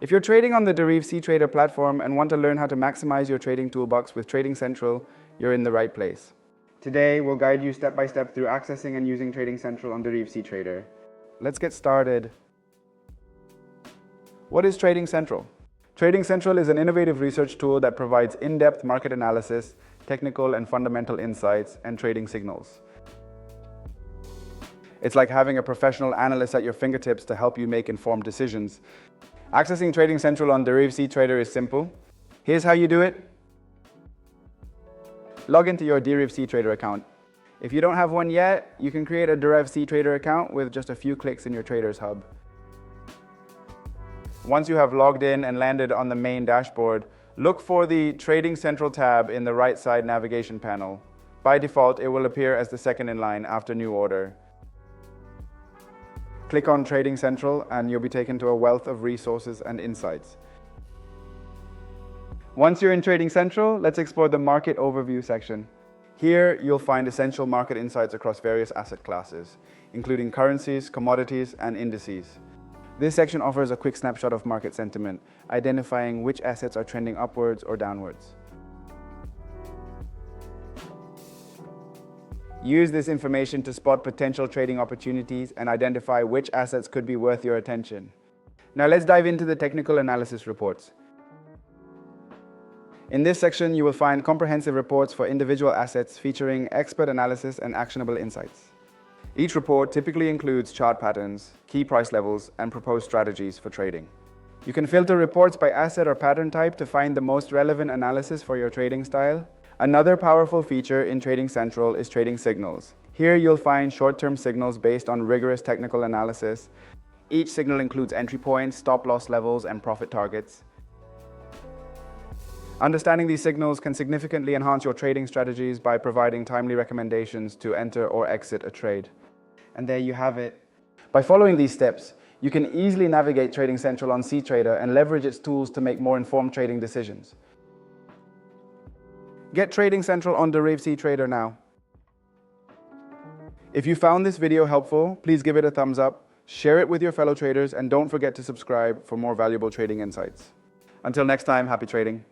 If you're trading on the Deriv cTrader platform and want to learn how to maximize your trading toolbox with Trading Central, you're in the right place. Today, we'll guide you step by step through accessing and using Trading Central on Deriv cTrader. Let's get started. What is Trading Central? Trading Central is an innovative research tool that provides in-depth market analysis, technical and fundamental insights, and trading signals. It's like having a professional analyst at your fingertips to help you make informed decisions. Accessing Trading Central on Deriv cTrader is simple. Here's how you do it. Log into your Deriv cTrader account. If you don't have one yet, you can create a Deriv cTrader account with just a few clicks in your Traders Hub. Once you have logged in and landed on the main dashboard, look for the Trading Central tab in the right side navigation panel. By default, it will appear as the second in line after New Order. Click on Trading Central and you'll be taken to a wealth of resources and insights. Once you're in Trading Central, let's explore the Market Overview section. Here, you'll find essential market insights across various asset classes, including currencies, commodities, and indices. This section offers a quick snapshot of market sentiment, identifying which assets are trending upwards or downwards. Use this information to spot potential trading opportunities and identify which assets could be worth your attention. Now let's dive into the technical analysis reports. In this section, you will find comprehensive reports for individual assets featuring expert analysis and actionable insights. Each report typically includes chart patterns, key price levels, and proposed strategies for trading. You can filter reports by asset or pattern type to find the most relevant analysis for your trading style. Another powerful feature in Trading Central is trading signals. Here you'll find short-term signals based on rigorous technical analysis. Each signal includes entry points, stop-loss levels, and profit targets. Understanding these signals can significantly enhance your trading strategies by providing timely recommendations to enter or exit a trade. And there you have it. By following these steps, you can easily navigate Trading Central on cTrader and leverage its tools to make more informed trading decisions. Get Trading Central on Deriv cTrader now. If you found this video helpful, please give it a thumbs up, share it with your fellow traders, and don't forget to subscribe for more valuable trading insights. Until next time, happy trading.